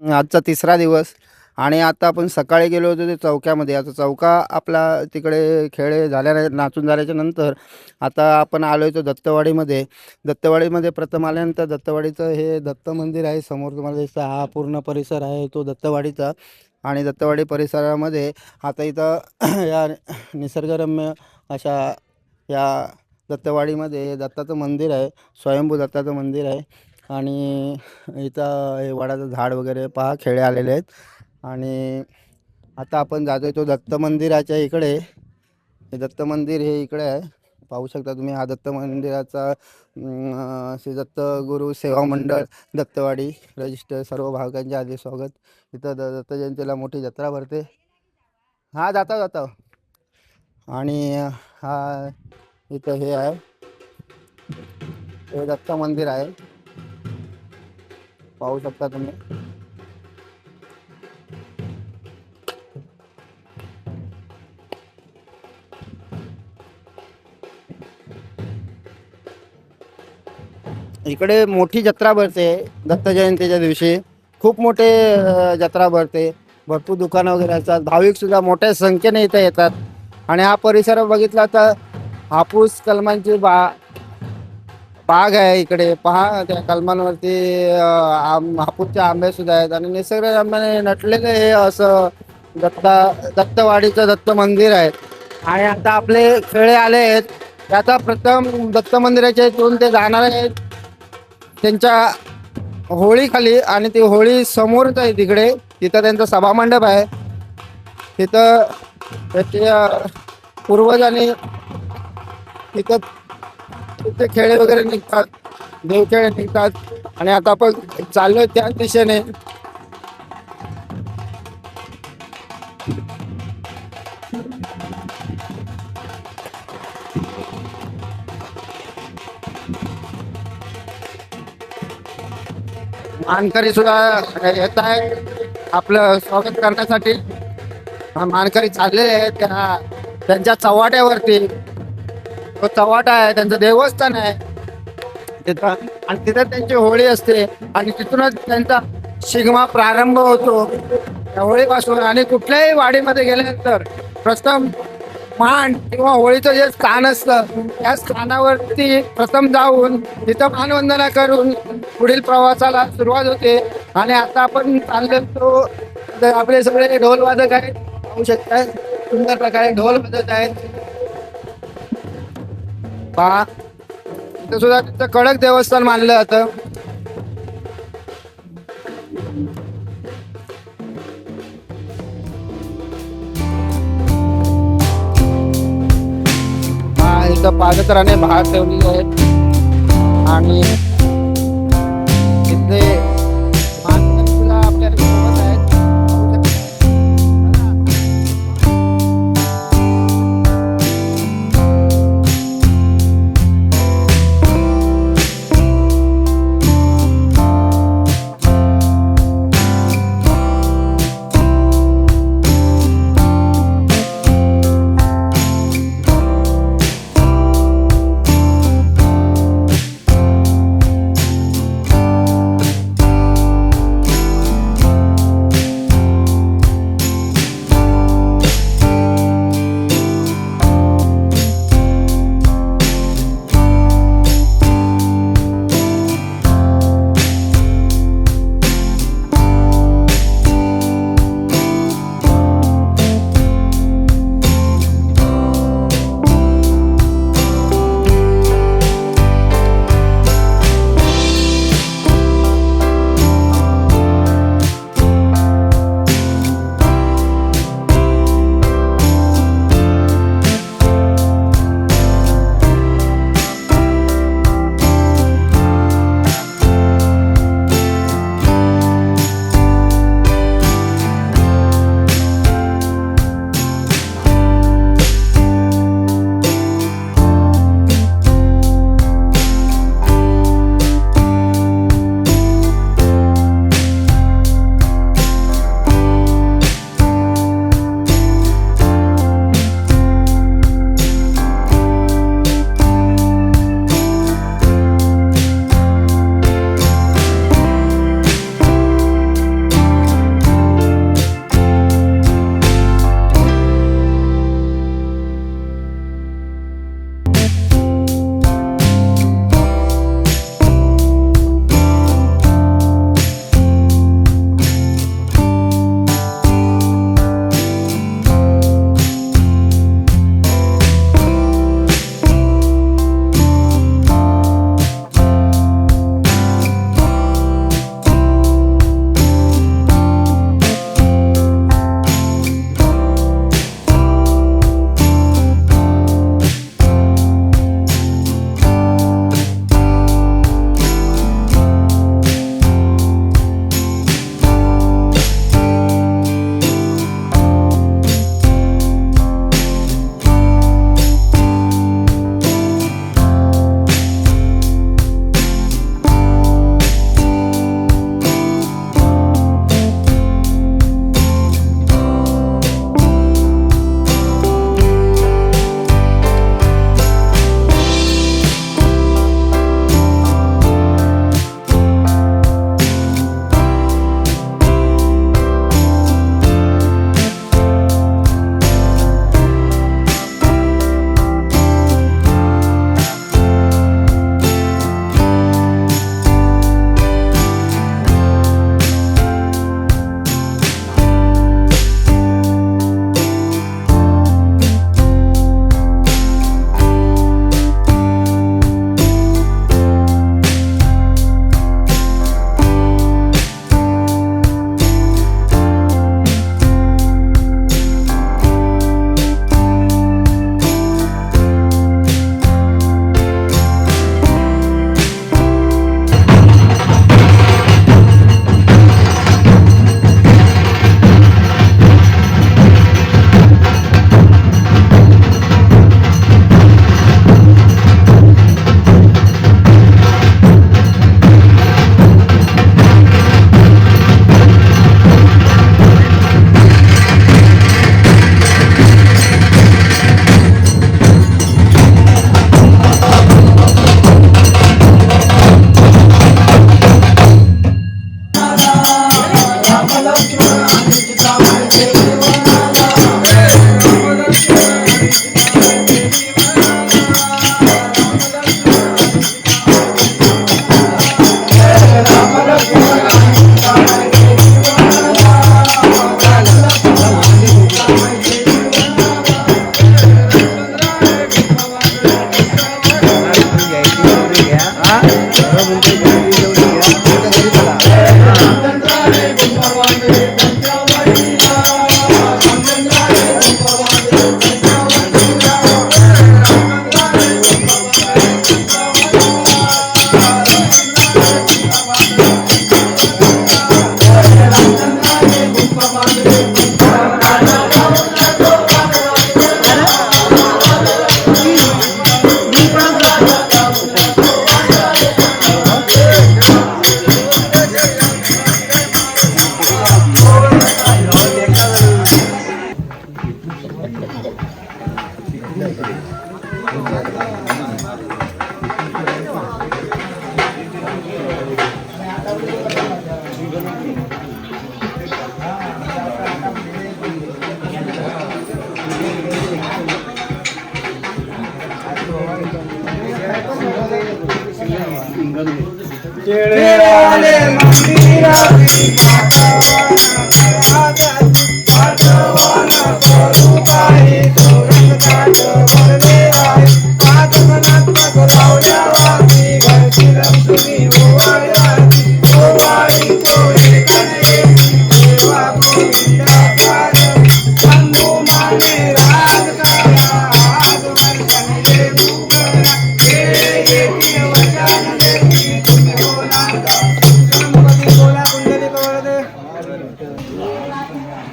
आजचा तिसरा दिवस आणि आता आपण सकाळी गेलो होतो ते चौक्यामध्ये. आता चौका आपला तिकडे खेळ नाचून झाल्याच्या नंतर आता आपण आलो आहे तो दत्तवाडीमध्ये. दत्तवाडीमध्ये प्रथम आल्यानंतर दत्तवाडीचं हे दत्त मंदिर आहे. समोर तुम्हाला दिसतं हा पूर्ण परिसर आहे तो दत्तवाडीचा. आणि दत्तवाडी परिसरामध्ये आता इथं या निसर्गरम्य अशा या दत्तवाडीमध्ये दत्ताचं मंदिर आहे. स्वयंभू दत्ताचं मंदिर आहे. आणि इथं हे वडाचं झाड वगैरे पहा खेळे आलेले आहेत. आणि आता आपण जातोय तो दत्त मंदिराच्या इकडे. हे दत्त मंदिर हे इकडे आहे, पाहू शकता तुम्ही. हा दत्त मंदिराचा श्री दत्त गुरु सेवा मंडळ दत्तवाडी रजिस्टर. सर्व भाविकांचे आधी स्वागत. इथं दत्त जयंतीला मोठी जत्रा भरते. हा जाता जाता. आणि हा इथं हे आहे, हे दत्त मंदिर आहे, पाहू शकता तुम्ही. इकडे मोठी जत्रा भरते दत्त जयंतीच्या दिवशी. खूप मोठे जत्रा भरते. भरपूर दुकानं वगैरे असतात. भाविक सुद्धा मोठ्या संख्येने इथे येतात. आणि हा परिसर बघितला तर हापूस कलमांची बाग आहे इकडे. पहा त्या कलमांवरती हापूसचे आंबे सुद्धा आहेत. आणि निसर्गरम्याने नटलेलं हे असं दत्तवाडीचं दत्त मंदिर आहे. आणि आता आपले खेळे आले आहेत. आता प्रथम दत्त मंदिराच्या इथून ते जाणार आहेत त्यांच्या होळीखाली. आणि ती होळी समोरच आहे तिकडे. तिथं त्यांचा सभामंडप आहे. तिथं त्याचे पूर्वजांनी तिथं तिथे खेळे वगैरे निघतात, देवखेळे निघतात. आणि आता आपण चाललोय त्याच दिशेने. मानकरी सुद्धा येत आहेत आपलं स्वागत करण्यासाठी. मानकरी चाललेले आहेत त्यांच्या चव्हाट्यावरती. तो चव्हाटा आहे, त्यांचं देवस्थान आहे तिथं. आणि तिथं त्यांची होळी असते. आणि तिथूनच त्यांचा शिगमा प्रारंभ होतो त्या होळीपासून. आणि कुठल्याही वाडीमध्ये गेल्यानंतर प्रथम मान किंवा होळीचं जे स्थान असतं त्या स्थानावरती प्रथम जाऊन तिथं मानवंदना करून पुढील प्रवासाला सुरुवात होते. आणि आता आपण चाललो आपले सगळे ढोल वादक आहेत, पाहू शकताय सुंदर प्रकारे ढोल वाजत आहेत. पहा तिथं सुद्धा तिथं कडक देवस्थान मानलं जातं. इथं पादत्राणे भात ठेवलेले आहेत. आणि तिथले मानकरी सुद्धा आपल्या सोबत आहेत.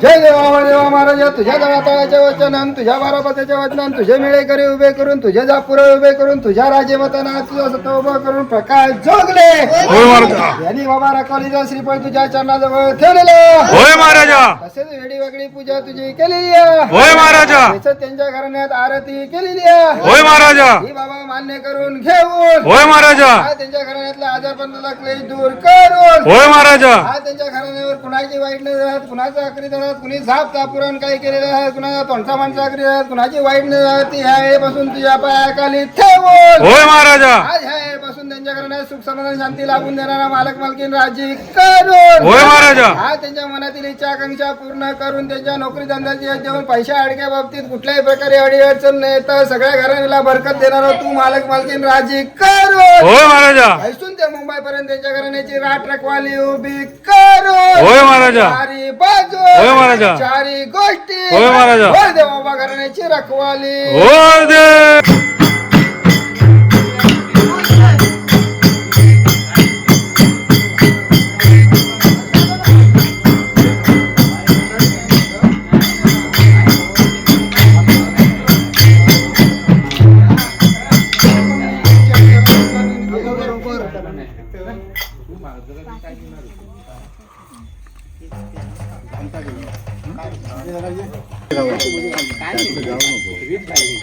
जय देवा देवा महाराज तुझ्या जवाताळाचे वचन तुझ्या बारापत्याचे वचन तुझे मिळे करी उभे करून तुझे जापुरे उभे करून तुझ्या राजेमताना तुझा सत्ता उभा करून प्रकाश जोगले यांनी बाबा रखवालीचा श्रीफळ तुझ्या चरणाजवळ ठेवलेलं होय महाराजा. तसेच वेडी वेगळी पूजा तुझी केलेली आहे होय महाराजा. तसंच त्यांच्या घराण्यात आरती केलेली आहे होय महाराजा. ही बाबा मान्य करून घेऊन होय महाराजा. हा त्यांच्या घराण्यातला आजारपणाला क्लेश दूर करून होय महाराजा. हा त्यांच्या घराण्यावर कुणाची वाईट नाही राहत कुणाचा आकरी राहत कुणी झाप तापुरण काही केलेलं आहे कुणाचा तोंडचा माणसा आकरी राहत कुणाची वाईट नाही राहत ती ह्या वेळेपासून तुझ्या पायाखाली ठेवून होय महाराजा. आज ह्या वेळेपासून त्यांच्या घराण्यात सुख समाधान शांती लाभून देणारा मालक मालकीन राजी करून होय महाराजा. हा त्यांच्या मनातील इच्छा आकांक्षा पूर्ण करून त्यांच्या नोकरी धंद्याची जेवण पैशा अडक्या बाबतीत कुठल्याही प्रकारे अडीअडचण नाही तर सगळ्या घराण्याला बरकत देणारा तू मालक मालकीन राजी करून होय महाराजा. ऐसून ते मुंबई पर्यंत त्यांच्या घराण्याची राट रखवाली उभी करून होय महाराजा. चारी बाजू होय महाराजा. चारी गोष्टी होय महाराजा. होय देवा बाबा घराण्याची रखवाली होय दे.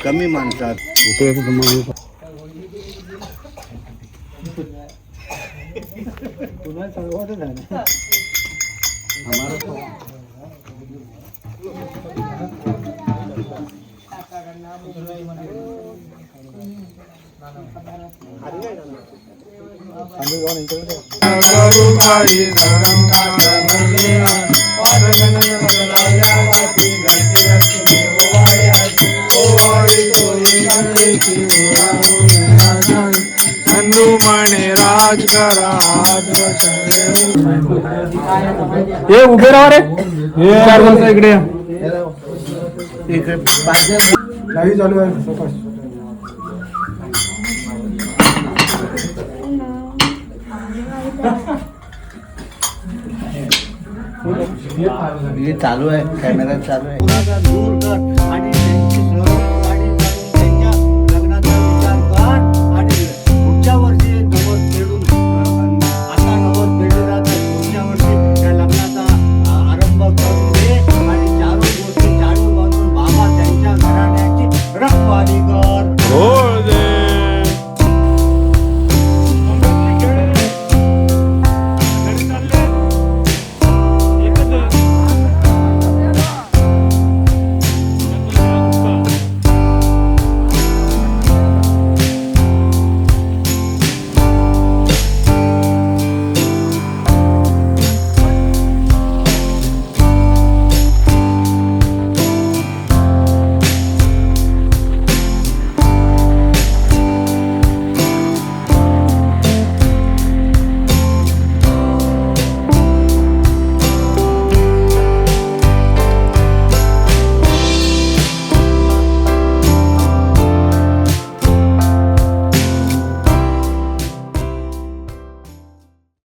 कमी माणसात हनुमाने राज करा हे उभे राहा रे चार माणसं इकडे या. चालू आहे चालू आहे कॅमेरा चालू आहे.